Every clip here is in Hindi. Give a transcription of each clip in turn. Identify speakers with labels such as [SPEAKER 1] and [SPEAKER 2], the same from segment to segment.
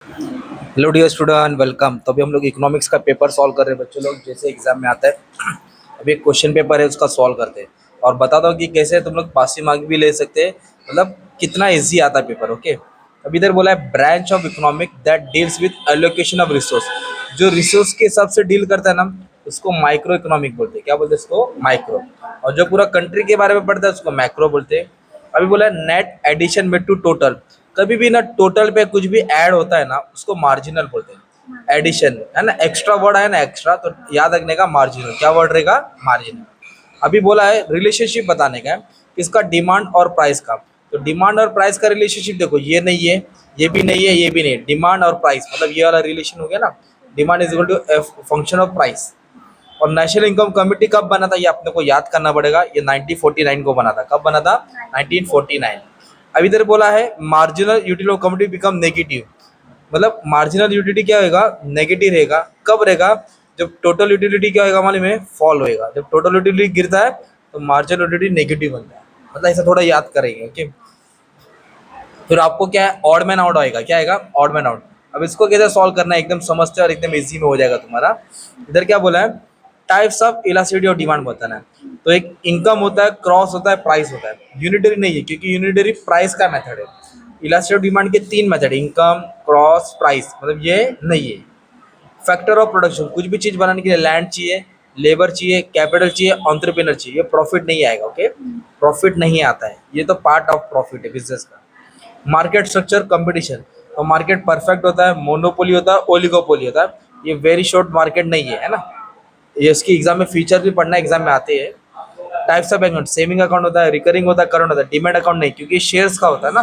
[SPEAKER 1] Hello dear student, welcome. तो अभी हम लोग इकोनॉमिक्स का पेपर सॉल्व कर रहे हैं बच्चों लोग, जैसे एग्जाम में आता है। अभी एक क्वेश्चन पेपर है, उसका सॉल्व करते हैं और बता दो कि कैसे तुम लोग पासिंग मार्क भी ले सकते हैं, मतलब कितना इजी आता है पेपर। ओके, अभी इधर बोला है branch of economic that deals with allocation of resource. जो रिसोर्स के हिसाब से डील करता है ना, उसको माइक्रो इकोनॉमिक बोलते हैं। क्या बोलते हैं उसको? माइक्रो। और जो पूरा कंट्री के बारे में पढ़ता है उसको मैक्रो बोलते हैं। अभी बोला है नेट एडिशन में टू टोटल। कभी भी ना टोटल पे कुछ भी ऐड होता है ना, उसको मार्जिनल बोलते हैं। एडिशन है ना, एक्स्ट्रा वर्ड है ना, एक्स्ट्रा, तो याद रखने का मार्जिनल। क्या वर्ड रहेगा? मार्जिनल। अभी बोला है रिलेशनशिप बताने का है, किसका? डिमांड और प्राइस का। तो डिमांड और प्राइस का रिलेशनशिप देखो, ये नहीं है, ये भी नहीं है, ये भी नहीं है। डिमांड और प्राइस मतलब ये वाला रिलेशन हो गया ना। Demand is equal to function of price. और नेशनल इनकम कमिटी कब बना था, ये अपने को याद करना पड़ेगा। ये 1949 को बना था। कब बना था? 1949। अभी इधर बोला है marginal utility of committee become negative. मतलब मार्जिनल यूटिलिटी क्या होगा? नेगेटिव रहेगा। कब रहेगा? जब टोटल यूटिलिटी क्या होगा मालूम है? फॉल होएगा। जब टोटल यूटिलिटी गिरता है तो मार्जिनल यूटिलिटी नेगेटिव बनता है। मतलब ऐसा थोड़ा याद करेंगे। ओके, फिर आपको क्या है? ऑड मैन आउट आएगा। क्या आएगा? Odd man out. अब इसको कैसे सॉल्व करना है, एकदम समझते और एकदम इजी में हो जाएगा तुम्हारा। इधर क्या बोला है? टाइप्स ऑफ इलास्टिसिटी और डिमांड बताना है। तो एक इनकम होता है, क्रॉस होता है, प्राइस होता है। यूनिटरी नहीं है, क्योंकि यूनिटरी प्राइस का मेथड है। इलास्टिसिटी डिमांड के तीन मेथड, इनकम, क्रॉस, प्राइस, मतलब ये नहीं है। फैक्टर ऑफ प्रोडक्शन, कुछ भी चीज बनाने के लिए लैंड चाहिए, लेबर चाहिए, कैपिटल चाहिए, एंटरप्रेन्योर चाहिए। ये प्रॉफिट नहीं आएगा। ओके, प्रॉफिट नहीं आता है, ये तो पार्ट ऑफ प्रॉफिट है बिजनेस का। Market structure, competition. तो मार्केट परफेक्ट होता है, मोनोपोली होता है, ओलिगोपोली होता है। ये वेरी शॉर्ट मार्केट नहीं है, है ना। ये इसकी एग्जाम में फीचर भी पढ़ना, एग्जाम में आते हैं। Types of account, saving account होता है, रिकरिंग होता है, करंट होता है। डीमैट अकाउंट नहीं, क्योंकि शेयर्स का होता है ना।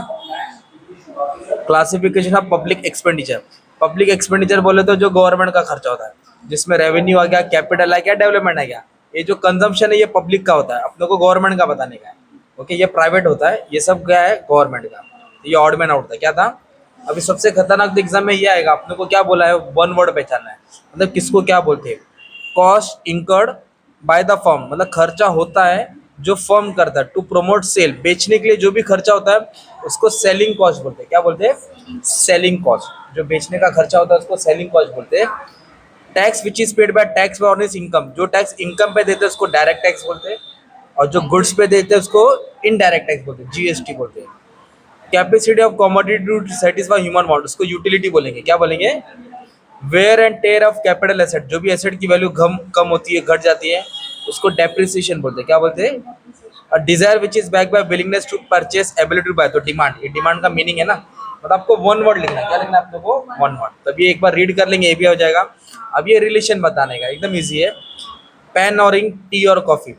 [SPEAKER 1] Classification of public expenditure. Public expenditure बोले तो जो गवर्नमेंट का खर्चा होता है, जिसमें रेवेन्यू आ गया, कैपिटल आ गया, डेवलपमेंट आ गया। ये जो कंजम्पशन है ये पब्लिक का होता है, अपने को गवर्नमेंट का बताने का है। ओके, ये प्राइवेट होता है, ये सब क्या है? गवर्नमेंट का। ये ऑड मैन आउट था। क्या था? अभी सबसे खतरनाक एग्जाम में ये आएगा, अपने को क्या बोला है? वन वर्ड पहचानना है। मतलब किसको क्या बोलते हैं? Cost incurred by the firm, मतलब खर्चा होता है जो फर्म करता है टू प्रमोट सेल। बेचने के लिए जो भी खर्चा होता है उसको सेलिंग कॉस्ट बोलते हैं। क्या बोलते हैं? Selling cost. जो बेचने का खर्चा होता है उसको सेलिंग कॉस्ट बोलते हैं। Tax which is paid by tax bye on income. जो टैक्स इनकम पे देते हैं उसको डायरेक्ट टैक्स बोलते हैं, और जो गुड्स पे देते हैं उसको इनडायरेक्ट टैक्स बोलते हैं, जीएसटी बोलते हैं। Capacity of commodity to satisfy human want, उसको यूटिलिटी बोलेंगे। क्या बोलेंगे? Wear and tear of capital asset, जो भी एसेट की वैल्यू कम कम होती है, घट जाती है, उसको डेप्रिसिएशन बोलते हैं। क्या बोलते हैं? Desire which is backed by willingness to purchase, ability to buy. तो डिमांड, ये डिमांड का मीनिंग है ना। मतलब आपको वन वर्ड लिखना है। क्या लिखना है आपको? One word. तब ये एक बार रीड कर लेंगे, ये भी हो जाएगा। अब ये रिलेशन बताने का एकदम ईजी है। पेन और इंक, टी और कॉफी।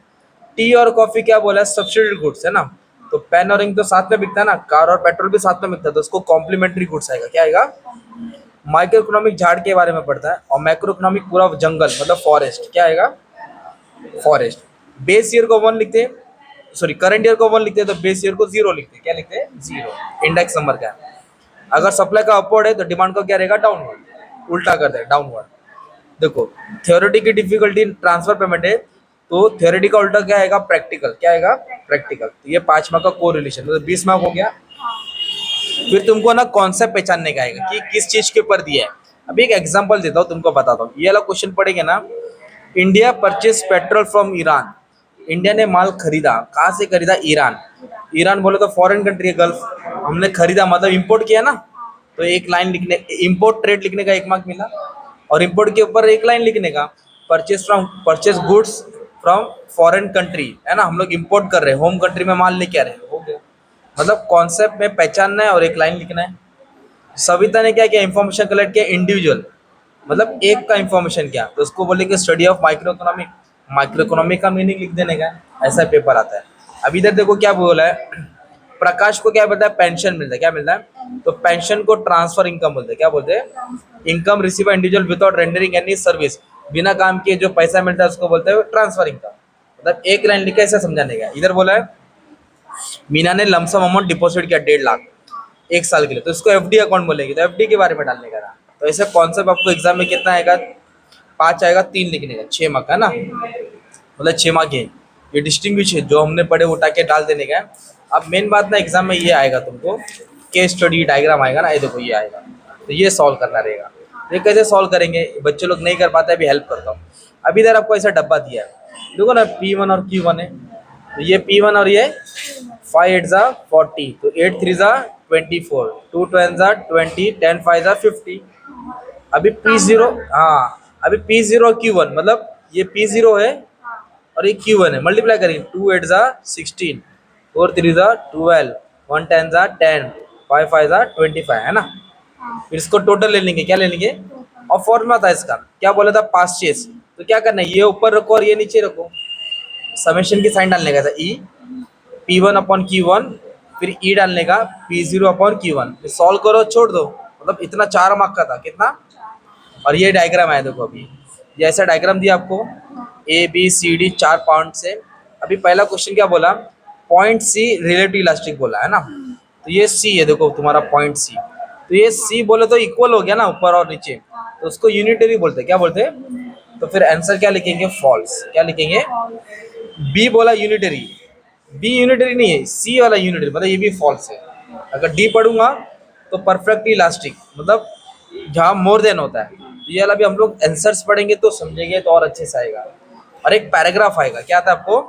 [SPEAKER 1] टी और कॉफी क्या बोला है? सब्सिडी गुड्स है ना। तो पेन और इंक तो साथ में बिकता है ना, कार और पेट्रोल भी साथ में बिकता है, तो उसको कॉम्प्लीमेंट्री गुड्स आएगा। क्या आएगा? माइक्रो इकोनॉमिक झाड़ के बारे में पढ़ता है, और मैक्रो इकोनॉमिक पूरा जंगल मतलब फॉरेस्ट। क्या आएगा? फॉरेस्ट। बेस ईयर को वन लिखते हैं, सॉरी करंट ईयर को वन लिखते हैं, तो बेस ईयर को जीरो लिखते हैं। क्या लिखते हैं? जीरो। इंडेक्स नंबर क्या है? अगर सप्लाई का अपवर्ड है तो डिमांड का क्या रहेगा? डाउनवर्ड। उल्टा कर दे, डाउनवर्ड। देखो, थ्योरेटी की डिफिकल्टी ट्रांसफर पेमेंट है, तो थ्योरेटी का उल्टा क्या आएगा? प्रैक्टिकल। क्या आएगा? प्रैक्टिकल। तो ये 5 मार्क का को रिलेशन, मतलब 20 मार्क हो गया। फिर तुमको ना कॉन्सेप्ट पहचानने का आएगा कि किस चीज के ऊपर दिया है। अभी एक एग्जांपल देता हूँ, तुमको बताता हूँ। ये वाला क्वेश्चन पढ़ेंगे ना, India purchase petrol from Iran. India ने माल खरीदा, कहाँ से खरीदा? ईरान। ईरान बोले तो फॉरेन कंट्री है, गल्फ। हमने खरीदा मतलब इंपोर्ट किया ना। तो एक लाइन लिखने, इंपोर्ट ट्रेड लिखने का 1 मार्क मिला। और इंपोर्ट के ऊपर एक लाइन लिखने का, purchase goods from foreign country, है ना। हम लोग इंपोर्ट कर रहे हैं, होम कंट्री में माल लेके आ रहे हैं, हो गया। मतलब कॉन्सेप्ट में पहचानना है और एक लाइन लिखना है। सविता ने क्या किया? इंफॉर्मेशन कलेक्ट किया इंडिविजुअल, मतलब एक का इंफॉर्मेशन क्या, तो उसको बोलेंगे study of micro economic. Micro economic का मीनिंग लिख देने का। ऐसा पेपर आता है। अब इधर देखो क्या बोला है, प्रकाश को क्या मिलता है? पेंशन मिलता है। क्या मिलता है? तो पेंशन को ट्रांसफर इनकम बोलते हैं। क्या बोलते हैं? Income receive individual without rendering any service, बिना काम किए जो पैसा मिलता है उसको बोलते हैं ट्रांसफर इनकम। मतलब एक लाइन लिखा, ऐसा समझाने का। इधर बोला है मीना ने लमसम अमाउंट डिपॉजिट किया 1.5 लाख 1 साल के लिए, तो इसको एफडी अकाउंट बोलेंगे। तो एफडी के बारे में डालने का था। तो ऐसे कॉन्सेप्ट आपको एग्जाम में कितना आएगा? 5 आएगा, 3 लिखने का, 6 मार्क है ना। मतलब 6 मार्क है। ये डिस्टिंग्विश है, जो हमने पढ़े उठा के डाल देने का है। अब मेन बात ना एग्जाम में ये आएगा तुमको, केस स्टडी डायग्राम आएगा ना, ये देखो ये आएगा। तो ये सॉल्व करना रहेगा। ये कैसे सॉल्व करेंगे, बच्चे लोग नहीं कर पाते, अभी हेल्प करता हूँ। अभी इधर आपको ऐसा डब्बा दिया है, देखो ना P1 और Q1 है, तो ये P1 और ये 5 8 जा 40, तो 8 3 जा 24, 2 2 जा 20, 10 5 जा 50। अभी P0, हाँ अभी P0 और Q1 मतलब ये P0 है और ये Q1 है, मल्टीप्लाई करेंगे, 2 8 जा 16, 4 3 जा 12, 1 10 जा 10, 5 5 जा 25, है ना। फिर इसको टोटल ले लेंगे, क्या ले लेंगे, और फॉर्मूला था इसका, क्या बोला था, पास्ट चेस। तो क्या करना है, ये ऊपर रखो और ये नीचे रखो, समेशन की साइन डालने का था, ई P1 अपॉन Q1, फिर ई डालने का P0 अपॉन Q1, फिर सॉल्व करो, छोड़ दो, मतलब इतना 4 मार्क का था, कितना। और ये डायग्राम है, देखो अभी ये ऐसा डायग्राम दिया आपको, ABCD 4 पॉइंट से। अभी पहला क्वेश्चन क्या बोला, पॉइंट सी रिलेटिव इलास्टिक बोला है ना, तो ये सी है, देखो तुम्हारा पॉइंट सी, तो ये सी बोले तो इक्वल हो गया ना ऊपर और नीचे, तो उसको यूनिटरी बोलते हैं, क्या बोलते हैं। तो फिर आंसर क्या लिखेंगे, फॉल्स, क्या लिखेंगे, बी बोला यूनिटरी, बी यूनिटरी नहीं है, सी वाला यूनिटरी, मतलब ये भी फॉल्स है। अगर डी पढ़ूंगा तो परफेक्ट इलास्टिक, मतलब जहाँ मोर देन होता है, तो ये वाला भी हम लोग आंसर्स पढ़ेंगे तो समझेंगे, तो और अच्छे से आएगा। और एक पैराग्राफ आएगा, क्या आता है आपको,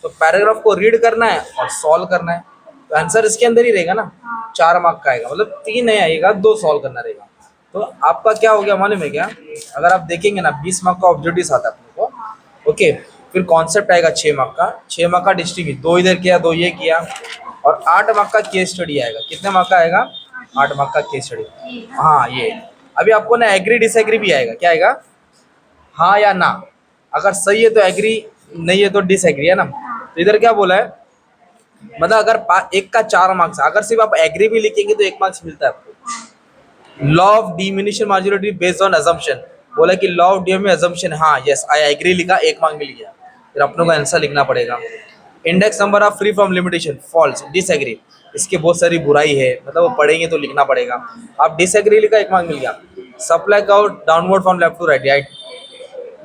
[SPEAKER 1] तो पैराग्राफ को रीड करना है और सॉल्व करना है, तो आंसर इसके अंदर ही रहेगा ना, 4 मार्क का आएगा, मतलब 3 नहीं आएगा, 2 सॉल्व करना रहेगा। तो आपका क्या हो गया मालूम है क्या, अगर आप देखेंगे ना 20 मार्क का ऑब्जेक्टिव आता है अपने को, ओके। फिर कॉन्सेप्ट आएगा 6 मार्क का, 6 मार्क का डिस्ट्रीब्यूट, 2 इधर किया 2 ये किया, और 8 मार्क का केस स्टडी आएगा, कितने मार्क का आएगा, 8 मार्क का केस स्टडी। हाँ ये अभी आपको ना एग्री डिसएग्री भी आएगा, क्या आएगा, हाँ या ना, अगर सही है तो एग्री, नहीं है तो डिसएग्री, है ना। तो इधर क्या बोला है, मतलब अगर एक का 4 मार्क्स, अगर सिर्फ आप एग्री भी लिखेंगे तो 1 मार्क्स मिलता है आपको। Law of diminution marginality based on assumption, बोला कि लॉ ऑफ डी में अजम्पशन, हाँ यस आई एग्री लिखा, 1 मार्क मिल गया। फिर अपनों को आंसर लिखना पड़ेगा। Index number of free from limitation, false, disagree, इसकी बहुत सारी बुराई है, मतलब वो पढ़ेंगे तो लिखना पड़ेगा। आप डिसएग्री लिखा, 1 मार्क मिल गया। सप्लाई का downward from left to right, right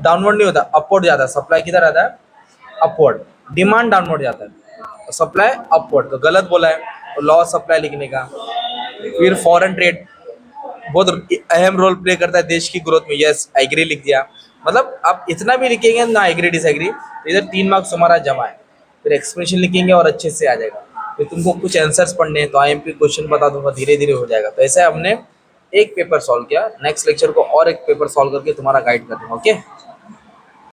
[SPEAKER 1] downward नहीं होता, अपवर्ड जाता है, सप्लाई किधर आता है, अपवर्ड, डिमांड डाउनवर्ड जाता है, सप्लाई अपवर्ड, तो गलत बोला है, तो लॉ सप्लाई लिखने का। फिर फॉरेन ट्रेड बहुत अहम रोल प्ले करता है देश की ग्रोथ में, यस एग्री लिख दिया। मतलब आप इतना भी लिखेंगे ना एग्री डिसएग्री, तो इधर 3 मार्क्स हमारा जमा है। फिर एक्सप्लेनेशन लिखेंगे और अच्छे से आ जाएगा। फिर तुमको कुछ आंसर्स पढ़ने हैं तो IMP क्वेश्चन बता दूंगा, धीरे धीरे हो जाएगा। तो ऐसे हमने एक पेपर सॉल्व किया, नेक्स्ट लेक्चर को और एक पेपर सॉल्व करके तुम्हारा गाइड कर दूंगा, ओके।